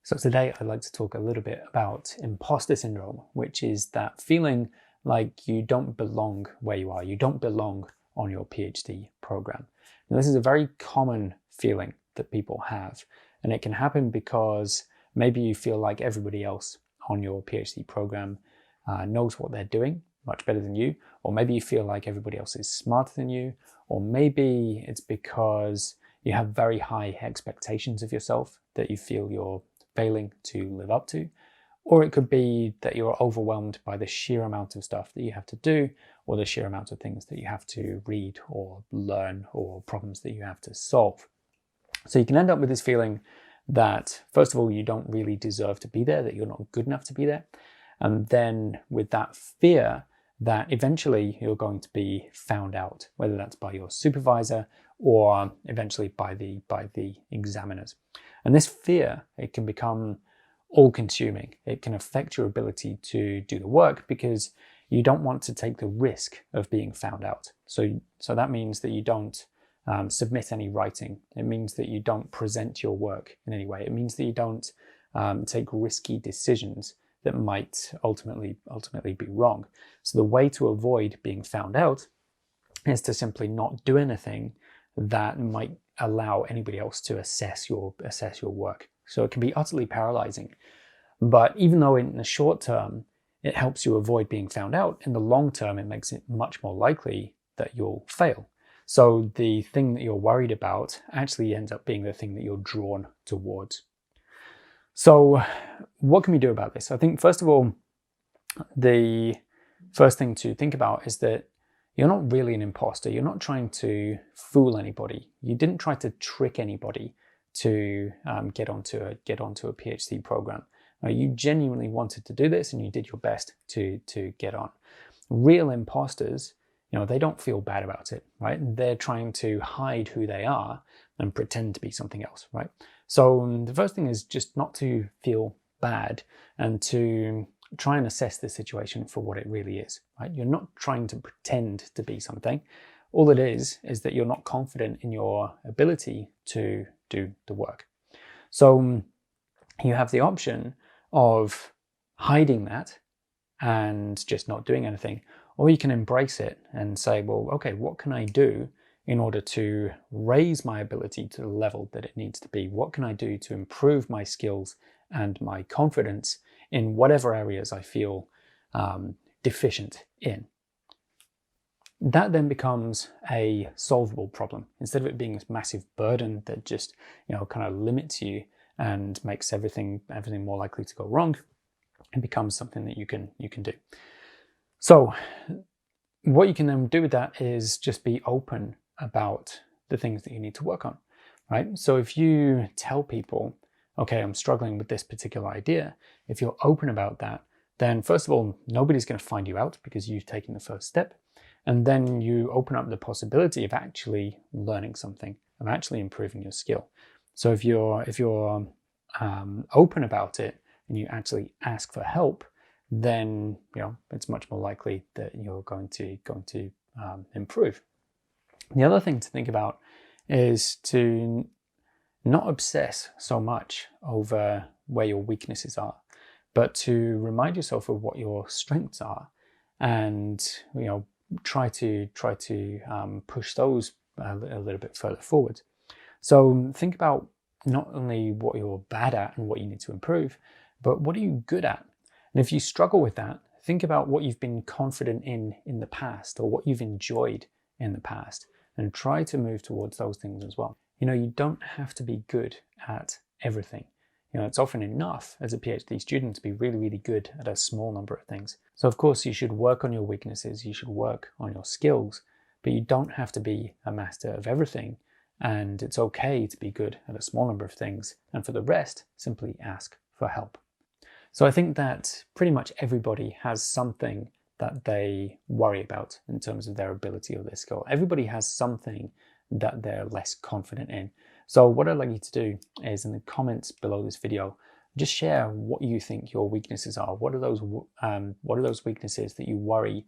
So today I'd like to talk a little bit about imposter syndrome, which is that feeling like you don't belong where you are. You don't belong on your PhD program. Now, this is a very common feeling that people have, and it can happen because maybe you feel like everybody else on your PhD program knows what they're doing much better than you, or maybe you feel like everybody else is smarter than you, or maybe it's because you have very high expectations of yourself that you feel you're failing to live up to, or it could be that you're overwhelmed by the sheer amount of stuff that you have to do, or the sheer amount of things that you have to read or learn, or problems that you have to solve. So you can end up with this feeling that, first of all, you don't really deserve to be there, that you're not good enough to be there. And then with that fear that eventually you're going to be found out, whether that's by your supervisor or eventually by the examiners. And this fear, it can become all-consuming. It can affect your ability to do the work because you don't want to take the risk of being found out. So that means that you don't submit any writing. It means that you don't present your work in any way. It means that you don't take risky decisions that might ultimately be wrong. So the way to avoid being found out is to simply not do anything that might allow anybody else to assess your work. So it can be utterly paralyzing. But even though in the short term it helps you avoid being found out, in the long term it makes it much more likely that you'll fail. So the thing that you're worried about actually ends up being the thing that you're drawn towards. So what can we do about this? I think, first of all, the first thing to think about is that you're not really an imposter. You're not trying to fool anybody. You didn't try to trick anybody to get onto a PhD program. You genuinely wanted to do this and you did your best to get on. Real imposters, they don't feel bad about it, right? They're trying to hide who they are and pretend to be something else, right? So the first thing is just not to feel bad and to try and assess the situation for what it really is, right? You're not trying to pretend to be something. All it is that you're not confident in your ability to do the work. So you have the option of hiding that and just not doing anything, or you can embrace it and say, well, okay, what can I do in order to raise my ability to the level that it needs to be? What can I do to improve my skills and my confidence in whatever areas I feel deficient in? That then becomes a solvable problem. Instead of it being this massive burden that just kind of limits you and makes everything more likely to go wrong, it becomes something that you can do. So what you can then do with that is just be open about the things that you need to work on, right? So if you tell people, okay, I'm struggling with this particular idea, if you're open about that, then first of all, nobody's going to find you out because you've taken the first step. And then you open up the possibility of actually learning something, of actually improving your skill. So if you're open about it and you actually ask for help, then it's much more likely that you're going to improve. The other thing to think about is to not obsess so much over where your weaknesses are, but to remind yourself of what your strengths are, and try to push those a little bit further forward. So think about not only what you're bad at and what you need to improve, but what are you good at? And if you struggle with that, think about what you've been confident in the past, or what you've enjoyed in the past, and try to move towards those things as well. You don't have to be good at everything. It's often enough as a PhD student to be really, really good at a small number of things. So of course you should work on your weaknesses, you should work on your skills, but you don't have to be a master of everything. And it's okay to be good at a small number of things. And for the rest, simply ask for help. So I think that pretty much everybody has something that they worry about in terms of their ability or their skill. Everybody has something that they're less confident in. So what I'd like you to do is, in the comments below this video, just share what you think your weaknesses are. What are those weaknesses that you worry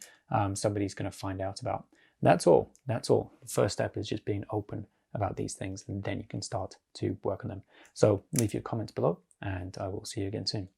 somebody's going to find out about? That's all. The first step is just being open about these things, and then you can start to work on them. So leave your comments below, and I will see you again soon.